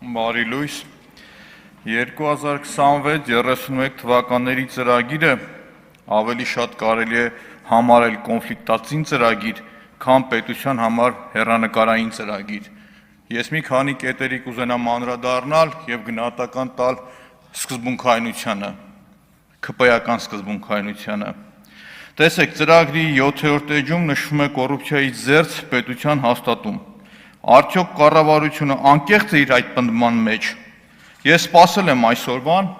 Բարի լույս, 2026-31 թվականների ծրագիրը ավելի շատ կարելի է համարել կոնֆլիկտածին ծրագիր, քան պետության համար հեռանկարային ծրագիր։ Ես մի քանի կետերի կուզենամ անդրադառնալ եւ գնահատական տալ սկզբունքայնությանը, ՔՊ-ական սկզբունքայնությանը։ Տեսեք, ծրագրի 7-րդ էջում նշվում է կոռուպցիայի զերծ պետության հաստատում։ Արդյոք կառավարությունը անկեղծ է իր այդ պնդման մեջ։ Ես սպասել եմ այսօրվան,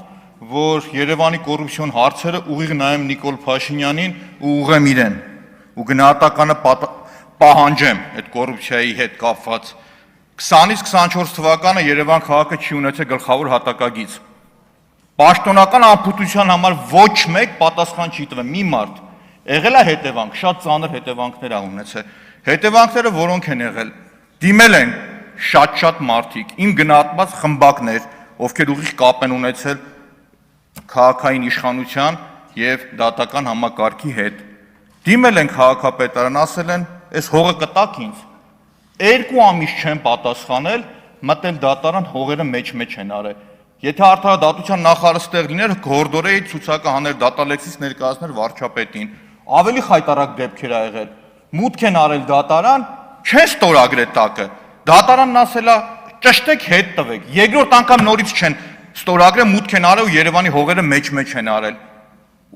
որ Երևանի կոռուպցիոն հարցերը ուղիղ նայեմ Նիկոլ Փաշինյանին ու ուղղեմ իրեն, ու գնահատականը պահանջեմ այդ կոռուպցիայի հետ կապված։ 20-ից 24 թվականը Երևան քաղաքը չի ունեցել գլխավոր հատակագիծ։ Պաշտոնական անփութության համար ոչ մեկ պատասխան չի տվել, մի մարդ։ Եղել է հետևանք, շատ ծանր հետևանքներ ա ունեցել։ Հետևանքները որոնք են եղել։ Դիմել են շատ մարդիկ, իմ գնահատված խմբակներ, ովքեր ուղիղ կապ են ունեցել քաղաքային իշխանության եւ դատական համակարգի հետ։ Դիմել են քաղաքապետարան, ասել են, «Էս հողը կտաք ինձ»։ 2 ամիս չեն պատասխանել, մտել դատարան, հողերը մեջ են արել։ Եթե արդարադատության նախարարը ստեղ լիներ, կհորդորեի ցուցակը հաներ դատալեքսից ներկայացներ վարչապետին։ Ավելի խայտարակ դեպքեր ա եղել։ Մուտք են արել դատարան, չեն ստորագրել տակը։ Դատարանն ասել է ճշտեք հետ տվեք։ Երկրորդ անգամ նորից չեն ստորագրել, մուտք են արել ու Երևանի հողերը մեջ են արել։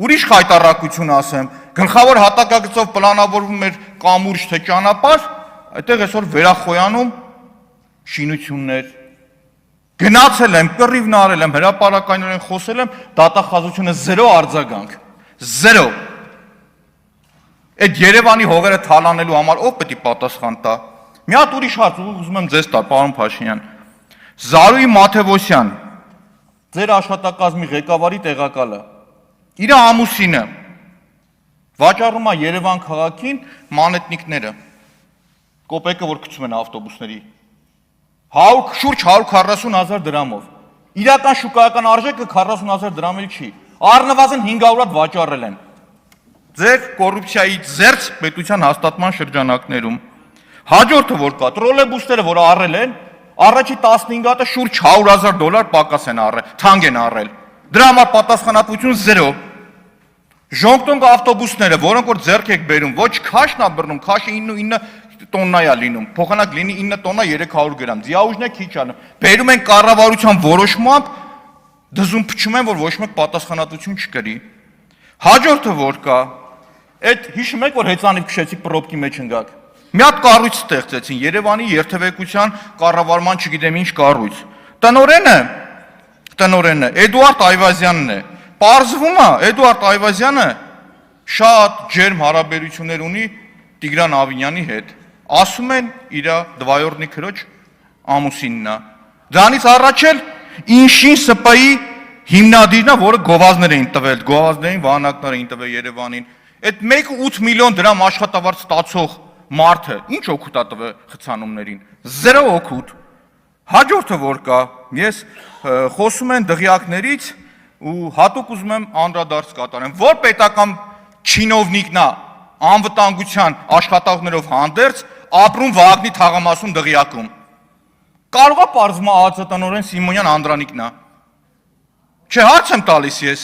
Ուրիշ խայտարակություն ասեմ, գլխավոր հատակագծով պլանավորվում էր կամուրջ թե ճանապարհ, այդտեղ այսօր վերախոյանում շինություններ։ Գնացել եմ, կռիվն արել եմ, հրապարակայնորեն խոսել եմ, դատախազությունը 0 արձագանք։ 0։ Այդ Երևանի հողերը թալանելու համար ով պետք է պատասխան տա։ Մի հատ ուրիշ հարց ուզում եմ ձեզ տալ, պարոն Փաշինյան։ Զարուհի Մաթևոսյան, ձեր աշխատակազմի ղեկավարի տեղակալը, իր ամուսինը վաճառում է Երևան քաղաքին մանեթնիկները, կոպեկը, որ գցում են ավտոբուսների, շուրջ 140,000 դրամով։ Իրական շուկայական արժեքը 40,000 դրամի չի, առնվազն 500 հատ վաճառել են։ Ձեր կոռուպցիայի զերծ պետության հաստատման շրջանակներում։ Հաջորդը որ կա, տրոլեյբուսները, որ առել են, առաջի 15 հատը շուրջ $100,000 պակաս են առել, թանկ են առել։ Դրա համար պատասխանատվություն 0։ Ժոնգտոնգ ավտոբուսները, որոնք որ ձեռք եք բերում, ոչ քաշն ա բռնում, քաշը 9 տոննա ա լինում, փոխանակ լինի 9 տոննա 300 գրամ, ձիաուժն է քիչ անում։ Բերում են կառավարության որոշմամբ, դզում փչում են, որ ոչ մեկ պատասխանատվություն չկրի։ Հաջորդը որ կա, այդ հիշում եք, որ հեծանիվ քշեցիք պրոբկի մեջ ընկաք։ Մի հատ կառույց ստեղծեցին, Երևանի երթևեկության կառավարման չգիտեմ ինչ կառույց։ Տնօրենը Էդուարդ Այվազյանն է։ Պարզվում է, Էդուարդ Այվազյանը շատ ջերմ հարաբերություններ ունի Տիգրան Ավինյանի հետ։ Ասում են իր դվայորդնի քրոջ ամուսինն է։ Դրանից առաջ էլ Ինշին ՍՊ-ի հիմնադիրն է, որը գովազդներ էին տվել, գովազդային վահանակներ էին տվել Երևանին։ Այդ 1.8 միլիոն դրամ աշխատավարձ ստացող մարդը ինչ օգուտ ա տվել խցանումներին։ 0 օգուտ։ Հաջորդը որ կա, ես խոսում եմ դղյակներից ու հատուկ ուզում եմ անդրադարձ կատարեմ, որ պետական չինովնիկն է անվտանգության աշխատողներով հանդերձ ապրում Վաղնի թաղամասում դղյակում։ Կարող է պարզվում է ԱԱԾ տնօրեն Սիմոնյան Անդրանիկն է։ Չէ, հարց եմ տալիս ես։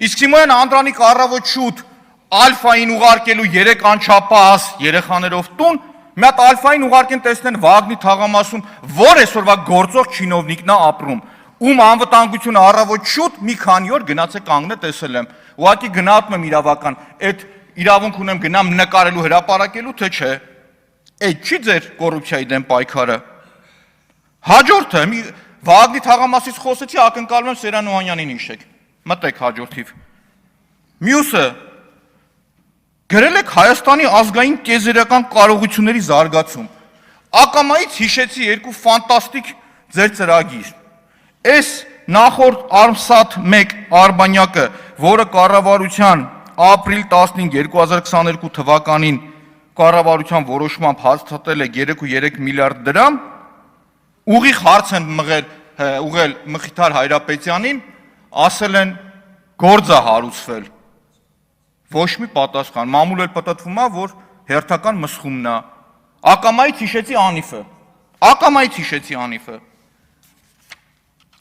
Իսկ Սիմոնյան Անդրանիկ առավոտ շուտ Ալֆային ուղարկելու 3 անչափահաս երեխաներով տուն, մի հատ Ալֆային ուղարկեն տեսնեն Վաղնի թաղամասում, որ այսօրվա գործող չինովնիկն է ապրում, ում անվտանգությունը առավոտ շուտ մի քանի օր գնացել կանգնել տեսել եմ։ Ուղղակի գնահատում եմ իրավական, այդ իրավունք ունեմ գնամ նկարելու հրապարակելու, թե չէ։ Այդ չի ձեր կոռուպցիայի դեմ պայքարը։ Հաջորդը Վաղնի թաղամասից խոսեցի, ակնկալում եմ Սերան Օհանյանին հիշեք։ Մտեք հաջորդիվ։ Մյուսը գրել եք Հայաստանի ազգային տիեզերական կարողությունների զարգացում։ Ակամայից հիշեցի 2 ֆանտաստիկ ձեր ծրագիր։ Այս նախորդ Armsat-1 արբանյակը, որը կառավարության ապրիլ 15, 2022 թվականին կառավարության որոշմամբ հաստատել է 3.3 միլիարդ դրամ, ուղիղ հարց են ուղղել Մխիթար Հայրապետյանին, ասել են գործ է հարուցվել։ Ոչ մի պատասխան, մամուլ էլ պտտվում է, որ հերթական մսխումն է։ Ակամայից հիշեցի Անիֆը։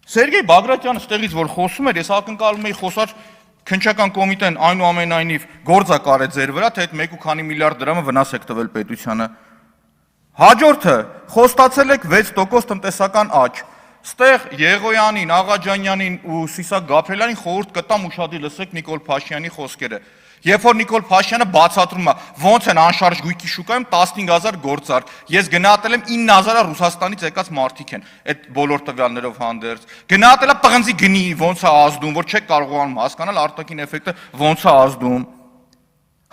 Սերգեյ Բագրատյանը ստեղից որ խոսում էր, ես ակնկալում էի խոսար քննչական կոմիտեն այնուամենայնիվ գործակար է ձեր վրա, թե այդ 1.5 միլիարդ դրամը վնաս եք տվել պետությանը։ Հաջորդը խոստացել եք 6% տնտեսական աճ։ Ստեղ Եղոյանին, Աղաջանյանին ու Սիսակ Գաբրելյանին խորհուրդ կտամ ուշադիր լսեք Նիկոլ Փաշինյանի խոսքերը։ Երբ որ Նիկոլ Փաշինյանը բացատրում է, ոնց են անշարժ գույքի շուկայում 15000 գործարք, ես գնահատել եմ 9000-ը Ռուսաստանից եկած մարդիկ են, այդ բոլոր տվյալներով հանդերձ։ Գնահատել է պղնձի գնի ոնց է ազդում, որ չեք կարողանում հասկանալ արտաքին էֆեկտը ոնց է ազդում։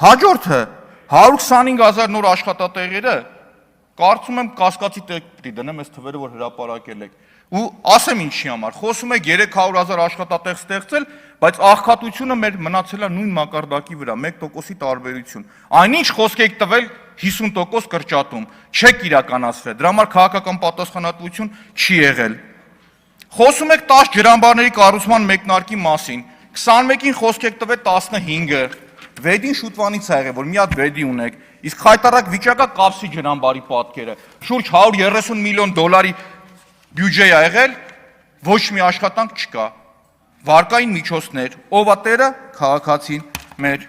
Հաջորդը 125000 նոր աշխատատեղերը, կարծում եմ կասկածի տեղ պիտի դնեմ այս թվերը, որ հրապարակել եք։ Ու ասեմ ինչի համար, խոսում եք 300,000 աշխատատեղ ստեղծել, բայց աղքատությունը մեր մնացել է նույն մակարդակի վրա, 1%-ի տարբերություն։ Այնինչ խոսք եք տվել 50% կրճատում, չեք իրականացրել, դրա համար քաղաքական պատասխանատվություն չի եղել։ Խոսում եք 10 ջրամբարների կառուցման մեկնարկի մասին, 21-ին խոսք եք տվել 15-ը, վեդին շուտվանից է եղել, որ մի հատ վեդի ունեք, իսկ խայտարակ վիճակա կապսի ջրամբարի պատկերը, շուրջ 130 միլիոն դոլարի բյուջե է եղել, ոչ մի աշխատանք չկա, վարկային միջոցներ, ով է տերը, քաղաքացին մեր։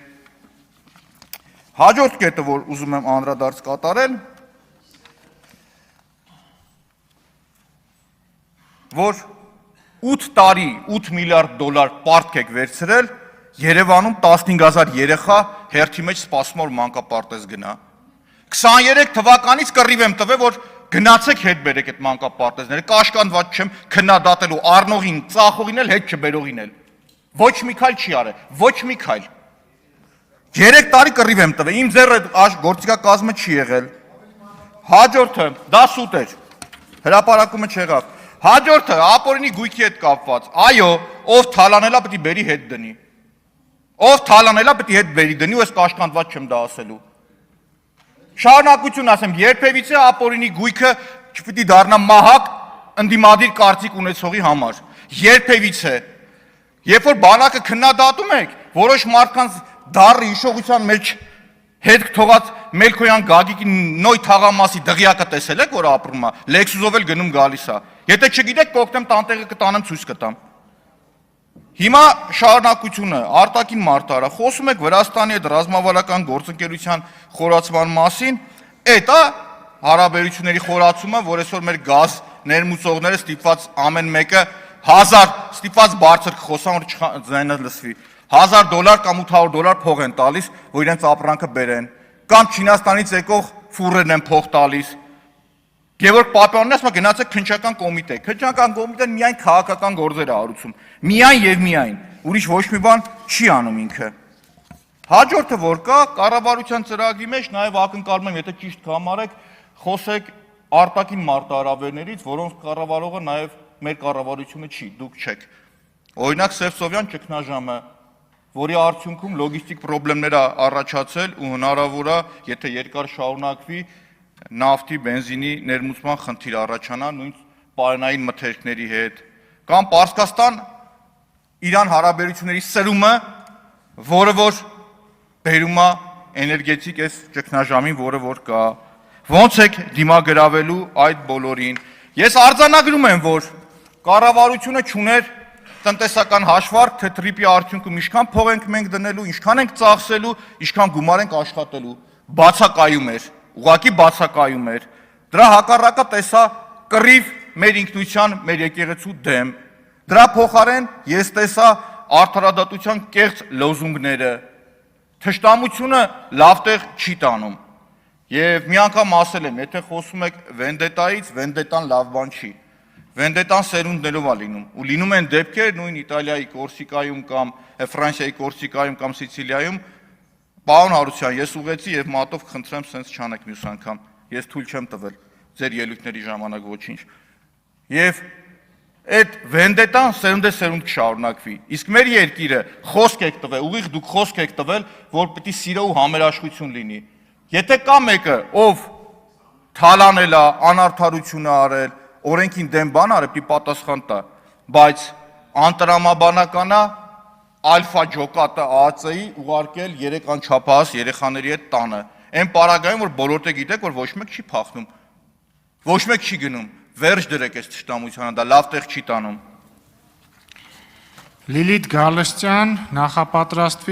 Հաջորդ կետը, որ ուզում եմ անդրադարձ կատարել, որ 8 տարի 8 միլիարդ դոլար պարտք եք վերցրել, Երևանում 15000 երեխա հերթի մեջ սպասում որ մանկապարտեզ գնա։ 23 թվականից կռիվ եմ տվել, որ գնացեք հետ բերեք այդ մանկապարտեզները, կաշկանդված չեմ քննադատելու առնողին, ծախողին էլ հետ չբերողին էլ։ Ոչ մի քայլ չի արել, ոչ մի քայլ։ 3 տարի կռիվ եմ տվել, իմ ձեռը գործիքակազմը չի եղել։ Հաջորդը, դա սուտ էր, հրապարակումը չեղավ։ Հաջորդը, ապօրինի գույքի հետ կապված, այո, ով թալանելա պիտի բերի հետ դնի։ Ով թալանելա պիտի հետ բերի դնի ու ես կաշկանդված չեմ դա ասելու։ Շարունակություն ասեմ, երբևիցե ապօրինի գույքը չպիտի դառնա մահակ ընդդիմադիր կարծիք ունեցողի համար։ Երբևիցե։ Երբ որ բանակը քննադատում եք, որոշ մարդկանց դառը հիշողության մեջ հետ թողած Մելքոյան Գագիկի նոյ թաղամասի դղյակը տեսել եք, որ ապրում է, Լեքսուսով էլ գնում գալիս է։ Եթե չգիտեք, կօգնեմ տանտեղը կտանեմ ցույց կտամ։ Հիմա շարունակությունը, արտաքին մարտահրավեր, խոսում եք Վրաստանի հետ ռազմավարական գործընկերության խորացման մասին, այդ է հարաբերությունների խորացումը, որ այսօր մեր գազ ներմուծողները ստիպված ամեն մեկը 1000 ստիպված բարձր կխոսան, որ ձայնը լսվի, $1000 կամ $800 փող են տալիս, որ իրենց ապրանքը բերեն, կամ Չինաստանից եկող ֆուրերն են փող տալիս։ Գևորգ Պապյանն ասում է գնացեք քննչական կոմիտե։ Քննչական կոմիտեն միայն քաղաքական գործեր է արուցում։ Միայն եւ միայն, ուրիշ ոչ մի բան չի անում ինքը։ Հաջորդը որ կա, կառավարության ծրագրի մեջ նաեւ ակնկալում եմ, եթե ճիշտ կհամարեք, խոսեք արտաքին մարտահրավերներից, որոնց կառավարողը նաեւ մեր կառավարությունը չի, դուք չեք։ Օրինակ Սևծովյան ճգնաժամը, որի արդյունքում լոգիստիկ խնդիրներ առաջացել ու հնարավոր է, եթե երկար շարունակվի, նավթի, բենզինի ներմուծման խնդիր առաջանա նույն պարենային մթերքների հետ, կամ Պարսկաստան Իրան հարաբերությունների սրումը, որը որ բերում է էներգետիկ այս ճգնաժամին, որը որ կա, ոնց եք դիմագրավելու այդ բոլորին։ Ես արձանագրում եմ, որ կառավարությունը չուներ տնտեսական հաշվարկ, թե տրիպի արդյունքում ինչքան փող ենք մենք դնելու, ինչքան ենք ծախսելու, ինչքան գումար ենք աշխատելու, բացակայում էր, ուղղակի բացակայում էր։ Դրա հակառակը տեսա կռիվ մեր ինքնության, մեր եկեղեցու դեմ։ Դրա փոխարեն ես տեսա արդարադատության կեղծ լոզունգները։ Թշնամությունը լավ տեղ չի տանում։ Եվ մի անգամ ասել եմ, եթե խոսում եք վենդետայից, վենդետան լավ բան չի։ Վենդետան սերունդներով է լինում, ու լինում են դեպքեր նույն Իտալիայի Կորսիկայում կամ Ֆրանսիայի Կորսիկայում կամ Սիցիլիայում, պարոն Հարությունյան, ես ուղեցի եւ մատով խնդրեմ սենց չանեք մյուս անգամ, ես թույլ չեմ տվել ձեր ելույթների ժամանակ ոչինչ։ Եվ այդ վենդետան սերունդ կշարունակվի, իսկ մեր երկիրը խոսք եք տվել, ուղիղ դուք խոսք եք տվել, որ պիտի սիրո ու համերաշխություն լինի։ Եթե կա մեկը, ով թալանել է, անարդարություն է արել, օրենքին դեմ բան արել, պիտի պատասխան տա, բայց անտրամաբանական է ալֆա ջոկատը ԱԱՑ-ի ուղարկել 3 անչափահաս երեխաների հետ տանը։ Այն պարագայում, որ բոլորը գիտեք, որ ոչ մեկ չի փախնում, ոչ մեկ չի գնում, վերջ դրեք այս թշնամությանը, դա լավ տեղ չի տանում։ Լիլիթ Գալստյան նախապատրաստվի